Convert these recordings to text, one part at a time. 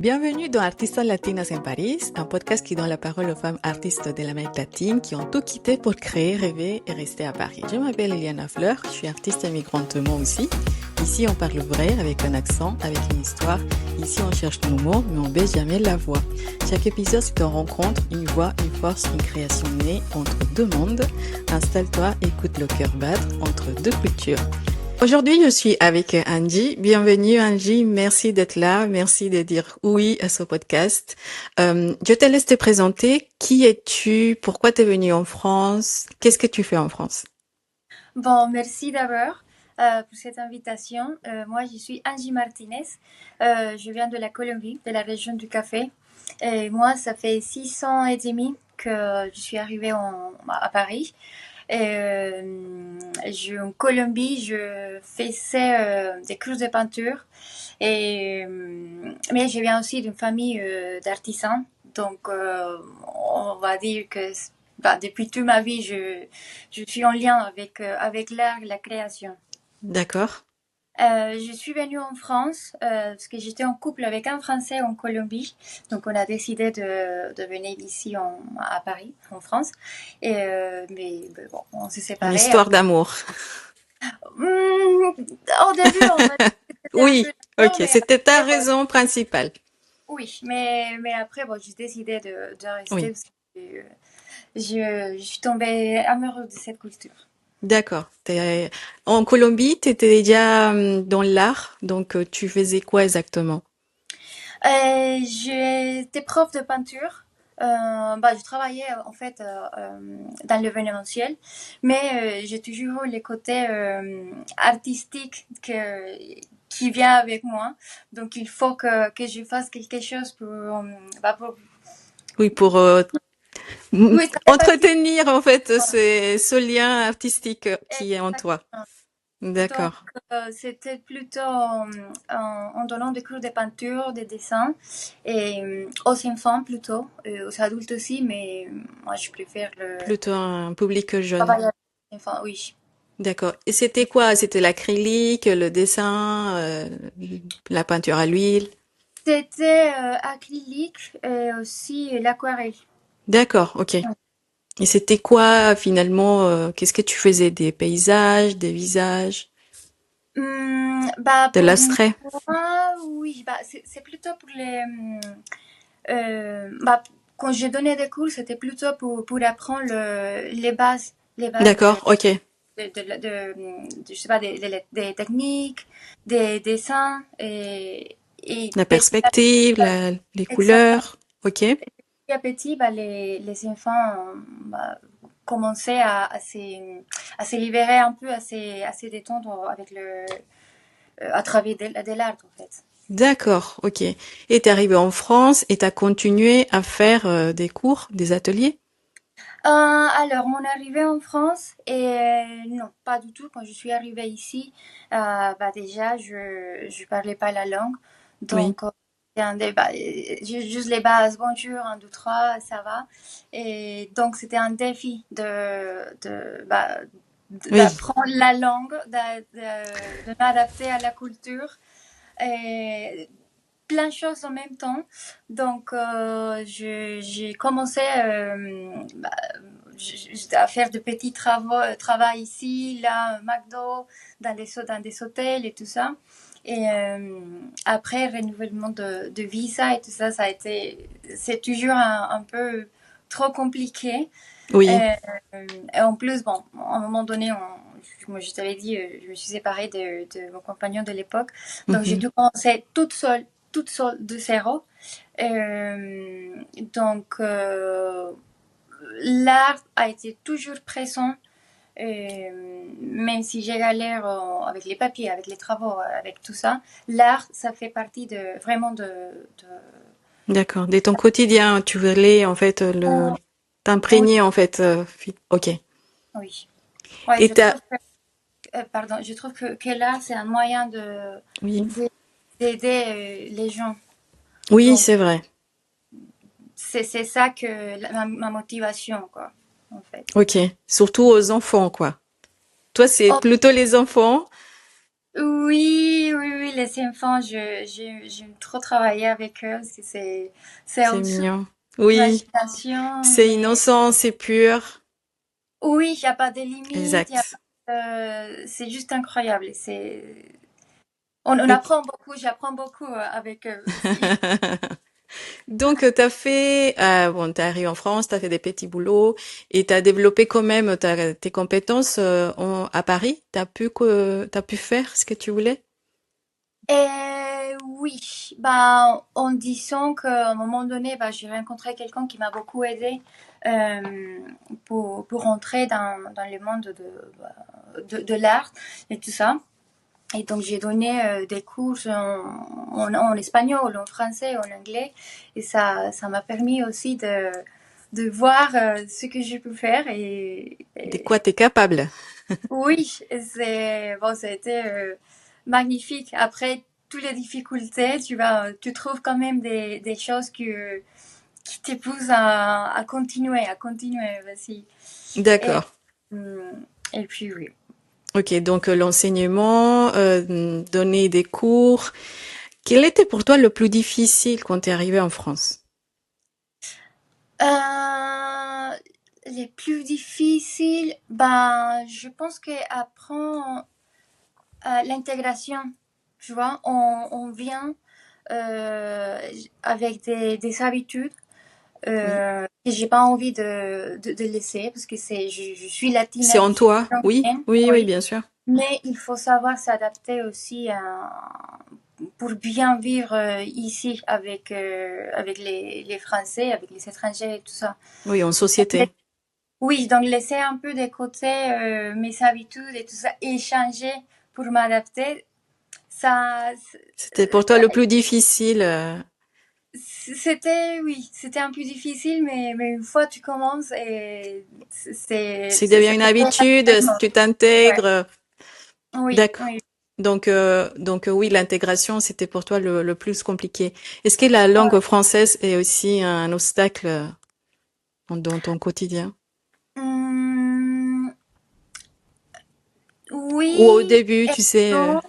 Bienvenue dans Artistas Latinas en Paris, un podcast qui donne la parole aux femmes artistes de l'Amérique latine qui ont tout quitté pour créer, rêver et rester à Paris. Je m'appelle Eliana Fleur, je suis artiste immigrante moi aussi. Ici, on parle vrai, avec un accent, avec une histoire. Ici, on cherche nos mots, mais on baisse jamais la voix. Chaque épisode, c'est une rencontre, une voix, une force, une création née entre deux mondes. Installe-toi, écoute le cœur battre entre deux cultures. Aujourd'hui, je suis avec Angie. Bienvenue Angie, merci d'être là, merci de dire oui à ce podcast. Je te laisse te présenter. Qui es-tu? Pourquoi tu es venue en France? Qu'est-ce que tu fais en France? Bon, merci d'abord pour cette invitation. Moi, je suis Angie Martinez. Je viens de la Colombie, de la région du Café. Et moi, ça fait 6 ans et demi que je suis arrivée à Paris. En Colombie, je faisais des cours de peinture. Mais je viens aussi d'une famille d'artisans. Donc, on va dire que depuis toute ma vie, je suis en lien avec l'art et la création. D'accord. Je suis venue en France parce que j'étais en couple avec un Français en Colombie. Donc, on a décidé de venir ici à Paris, en France. Mais bon, on s'est Une séparés. histoire d'amour. Au début, on va dire que c'était un peu Oui, dur, ok, mais c'était ta après, bon, raison principale. oui. Mais après, bon, j'ai décidé de rester Oui, parce que je suis tombée amoureuse de cette culture. d'accord. En Colombie, tu étais déjà dans l'art, donc tu faisais quoi exactement? J'étais prof de peinture. Je travaillais en fait dans l'événementiel, mais j'ai toujours les côtés artistiques qui vient avec moi. Donc il faut que je fasse quelque chose pour Oui, pour oui, ça fait partie. entretenir en fait ce lien artistique qui est en toi. Exactement. Donc, D'accord. c'était plutôt en donnant des cours de peinture, de dessin, et aux enfants plutôt, aux adultes aussi, mais moi je préfère le Plutôt un public jeune. travail avec les enfants, oui. D'accord. Et c'était quoi? C'était l'acrylique, le dessin, la peinture à l'huile? C'était acrylique et aussi l'aquarelle. D'accord, ok. Et c'était quoi finalement? Qu'est-ce que tu faisais? Des paysages, des visages, de Pour l'abstrait? moi, oui, c'est plutôt pour euh, bah, quand j'ai donné des cours, c'était plutôt pour apprendre les bases D'accord, ok. je sais pas, des techniques, des dessins et La petit perspective, les exactement, couleurs. Ok. petit à petit, les enfants commençaient à se libérer un peu, à se détendre avec à travers de l'art, en fait. D'accord, ok. Et t'es arrivé en France et t'as continué à faire des cours, des ateliers? Alors, mon arrivée en France, non, pas du tout. Quand je suis arrivée ici, déjà, je parlais pas la langue. Oui. Donc, c'est un débat. J'ai juste les bases, bonjour, un, deux, trois, ça va. Et donc, c'était un défi Oui. d'apprendre la langue, de m'adapter à la culture. Et plein de choses en même temps. Donc, j'ai commencé à faire de petits travaux ici, là, McDo, dans des hôtels et tout ça. Et après, renouvellement de visa et tout ça, c'est toujours un peu trop compliqué. Oui. Et, et en plus, bon, à un moment donné, moi je t'avais dit, je me suis séparée de mon compagnon de l'époque. Donc j'ai Mhm. dû commencer toute seule de zéro. Donc l'art a été toujours présent. Même si j'ai galère avec les papiers, avec les travaux, avec tout ça, l'art, ça fait partie vraiment de... D'accord. Dès ton quotidien, tu voulais en fait Oh, oui, t'imprégner en fait. Ok. oui. Ouais, Et t'as, pardon, je trouve que l'art, c'est un moyen oui. d'aider les gens. Oui, Donc, c'est vrai. c'est ça que ma motivation, quoi, en fait. Ok. Surtout aux enfants, quoi. Toi, c'est Oh, plutôt les enfants. Oui, les enfants, j'aime trop travailler avec eux parce que c'est C'est au-dessus de mignon. Oui, l'imagination, c'est mais innocent, c'est pur. oui, il n'y a pas de limite, Exact. c'est juste incroyable. On Ok. apprend beaucoup, j'apprends beaucoup avec eux aussi. Donc, t'as fait, bon, t'es arrivé en France, t'as fait des petits boulots et t'as développé quand même tes compétences à Paris. T'as pu faire ce que tu voulais? Oui, bah, en disant qu'à un moment donné, bah, j'ai rencontré quelqu'un qui m'a beaucoup aidé euh, pour rentrer dans le monde de l'art et tout ça. Et donc, j'ai donné des cours en espagnol, en français, en anglais. Et ça m'a permis aussi de voir ce que je peux faire. De quoi t'es capable? Oui, bon, ça a été magnifique. Après toutes les difficultés, tu trouves quand même des choses qui te poussent à continuer, vas-y. Et, D'accord. et puis oui. Ok, donc l'enseignement, donner des cours. Quel était pour toi le plus difficile quand t'es arrivé en France? Euh, les plus difficiles, ben, je pense qu'apprendre l'intégration, tu vois, on vient euh, avec des habitudes Oui. que j'ai pas envie de laisser parce que je suis C'est latina, je en suis toi? Oui, colombienne, oui, oui, oui, bien sûr. mais il faut savoir s'adapter aussi pour bien vivre ici avec les Français, avec les étrangers et tout ça. Oui, en société. Oui, donc laisser un peu de côté mes habitudes et tout ça, et changer pour m'adapter, ça, C'était pour toi le plus difficile. c'était un peu difficile, mais une fois tu commences et C'est devient une se fait habitude, rapidement. tu Ouais. t'intègres. Oui, D'accord. oui. Donc oui, l'intégration, c'était pour toi le plus compliqué. Est-ce que la langue Ouais. française est aussi un obstacle dans ton quotidien? Hum, Ou au oui début, et tu sais, non.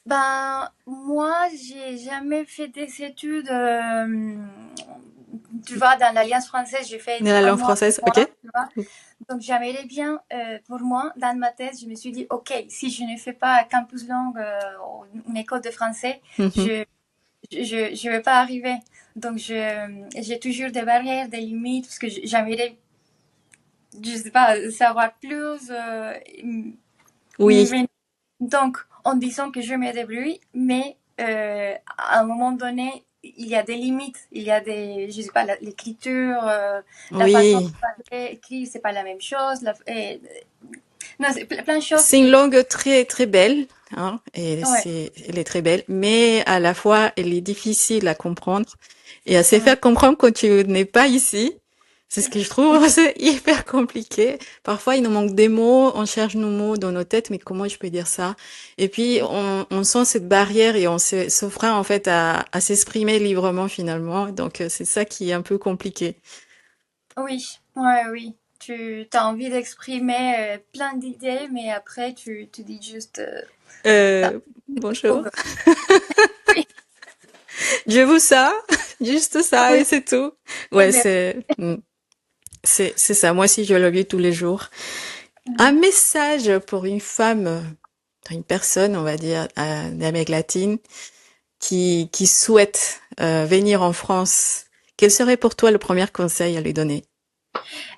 Ben, moi, j'ai jamais fait des études. Tu vois, dans l'Alliance française, j'ai fait la un langue mois, deux française, ok? mois, tu vois. Donc, j'aimerais bien, pour moi, dans ma tête, je me suis dit, OK, si je ne fais pas campus langue, une école de français, Mhm. je vais pas arriver. Donc, j'ai toujours des barrières, des limites, parce que j'aimerais, je sais pas, savoir plus. Oui, Mais donc, en disant que je me débrouille, mais à un moment donné, il y a des limites. Il y a je sais pas, l'écriture, la façon oui. de parler, écrire, c'est pas la même chose. Non, c'est plein de choses C'est une qui. langue très très belle, hein, et Ouais, elle est très belle, mais à la fois elle est difficile à comprendre et à se ouais. faire comprendre quand tu n'es pas ici. C'est ce que je trouve c'est hyper compliqué. Parfois il nous manque des mots, on cherche nos mots dans nos têtes, mais comment je peux dire ça? Et puis on sent cette barrière et se freine en fait à s'exprimer librement finalement. Donc c'est ça qui est un peu compliqué. Oui, ouais, oui. Tu as envie d'exprimer plein d'idées, mais après, tu dis juste ça. Bonjour. Over. Oui, Je vous ça, juste ça oui, et c'est tout. eh Ouais, bien, c'est ça. Moi aussi, je le vis tous les jours. Un message pour une femme, une personne, on va dire, d'Amérique latine, qui souhaite venir en France. Quel serait pour toi le premier conseil à lui donner?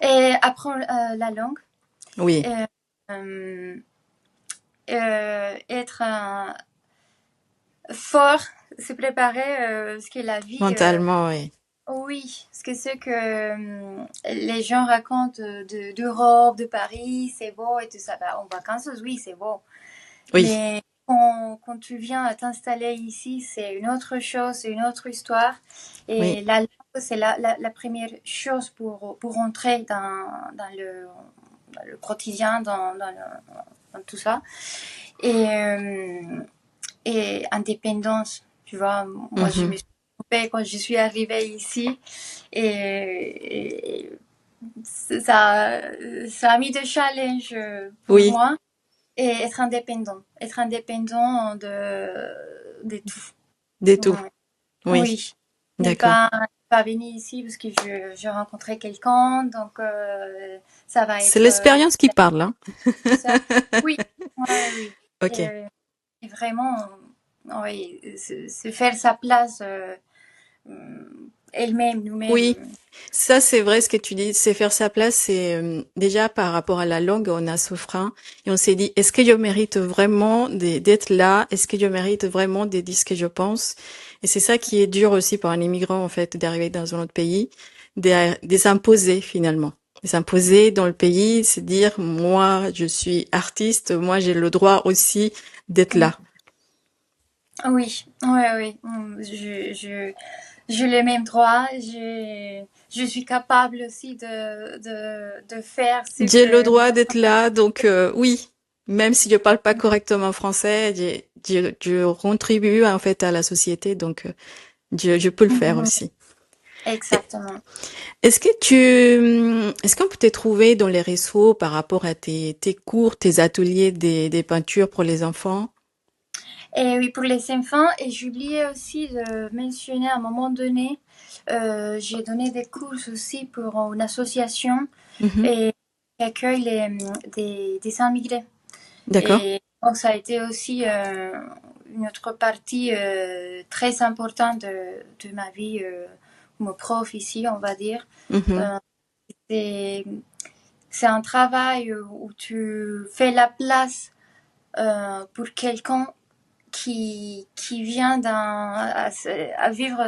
et apprendre la langue. Oui, Et, euh, être fort, se préparer, parce que la vie, mentalement, oui. oui, parce que ce que les gens racontent d'Europe, de Paris, c'est beau et tout ça. Bah, en vacances, oui, c'est beau. Oui, Mais quand tu viens à t'installer ici, c'est une autre chose, c'est une autre histoire. Et oui, la langue, c'est la première chose pour rentrer dans le quotidien, dans tout ça. Et, et indépendance, tu vois. Moi, je me mhm, suis trompée quand je suis arrivée ici et ça a mis des challenges pour oui, moi. et être indépendant de tout. Des tout. Ouais. Oui, Oui, ne d'accord. pas venir ici parce que je rencontrais quelqu'un, donc ça va C'est être l'expérience qui parle, hein. ça. Oui, ouais, oui. Ok. Et vraiment, oui, se faire sa place elle-même, Oui, nous-mêmes. ça c'est vrai ce que tu dis, c'est faire sa place. C'est déjà par rapport à la langue, on a ce frein et on s'est dit, est-ce que je mérite vraiment d'être là? Est-ce que je mérite vraiment de dire ce que je pense? Et c'est ça qui est dur aussi pour un immigrant en fait, d'arriver dans un autre pays, de s'imposer finalement, de s'imposer dans le pays, c'est dire, moi je suis artiste, moi j'ai le droit aussi d'être Mm. là. Oui, oui, oui. J'ai le même droit. Je suis capable aussi de faire ce J'ai le que droit d'être là, donc oui, même si je parle pas correctement français, je contribue en fait à la société, donc je peux le faire Mhm. aussi. Et Exactement. est-ce qu'on peut te trouver dans les réseaux par rapport à tes cours, tes ateliers des peintures pour les enfants? Et oui, pour les enfants, et j'oubliais aussi de mentionner à un moment donné, j'ai donné des cours aussi pour une association Mhm. et qui accueille des immigrés. D'accord. Et donc, ça a été aussi une autre partie très importante de ma vie comme prof ici, on va dire. Mhm. Euh, c'est, c'est un travail où tu fais la place pour quelqu'un qui vient à vivre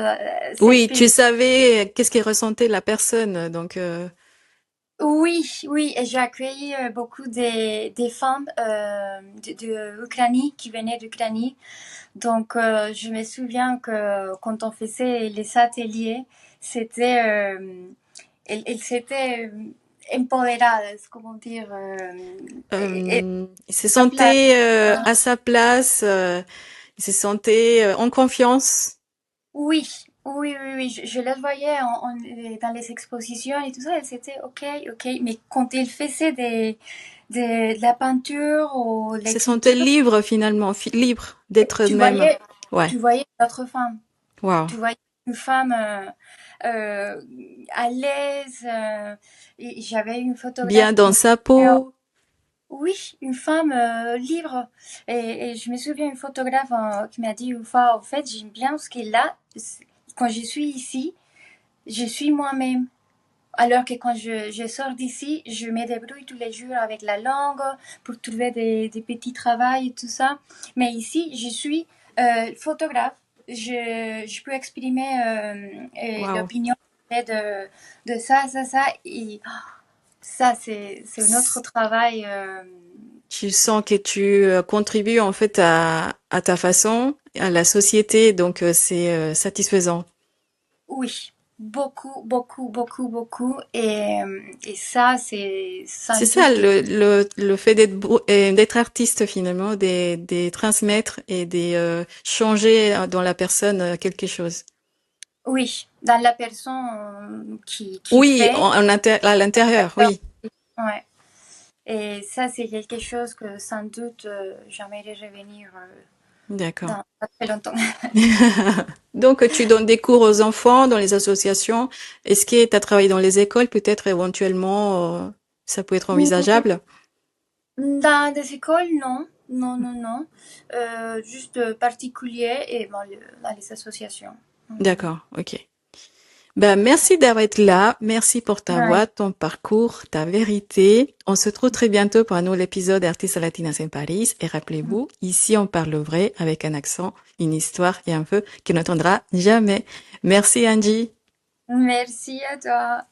cette Oui, tu pays. savais qu'est-ce qu'elle ressentait la personne, donc Oui, oui, et j'ai accueilli beaucoup des femmes d'Ukraine qui venaient d'Ukraine. Donc, je me souviens que quand on faisait les ateliers, c'était, elles s'étaient empoderadas, comment dire, et il se à place. sentait à sa place, il se sentait en confiance. Oui, oui, oui, oui, je les voyais dans les expositions et tout ça, elles étaient ok, ok, mais quand ils faisaient de la peinture ou Se sentait l'écriture, libre finalement, libre d'être tu eux-mêmes. voyais, Ouais. tu voyais d'autres femmes. Waouh. Tu voyais une femme à l'aise. Et j'avais une Bien photographe qui dans m'a sa dit, peau. oui, une femme libre. Et je me souviens une photographe qui m'a dit une fois, en fait, j'aime bien ce qu'elle a. Quand je suis ici, je suis moi-même. Alors que quand je sors d'ici, je me débrouille tous les jours avec la langue pour trouver des petits travaux et tout ça. Mais ici, je suis photographe. Je peux exprimer Waouh. l'opinion de ça. Et ça, c'est un autre travail. Tu sens que tu contribues en fait à ta façon, à la société, donc c'est satisfaisant. Oui, beaucoup, beaucoup, beaucoup, beaucoup. Et ça, c'est sans C'est ça doute. le fait d'être artiste finalement, de transmettre et de changer dans la personne quelque chose. Oui, dans la personne qui Oui, fait. à l'intérieur, oui. Ouais. Et ça, c'est quelque chose que sans doute j'aimerais revenir D'accord. dans pas très longtemps. Donc, tu donnes des cours aux enfants dans les associations. Est-ce que tu as travaillé dans les écoles? Peut-être éventuellement, ça peut être envisageable. Dans des écoles, non. Non, non, non. Juste particulier et dans les associations. Mhm. D'accord, ok. Ben, merci d'avoir été là. Merci pour ta Ouais. voix, ton parcours, ta vérité. On se retrouve très bientôt pour un nouvel épisode d'Artistes Latinas en Paris. Et rappelez-vous, ici, on parle vrai avec un accent, une histoire et un peu qui n'entendra jamais. Merci, Angie. Merci à toi.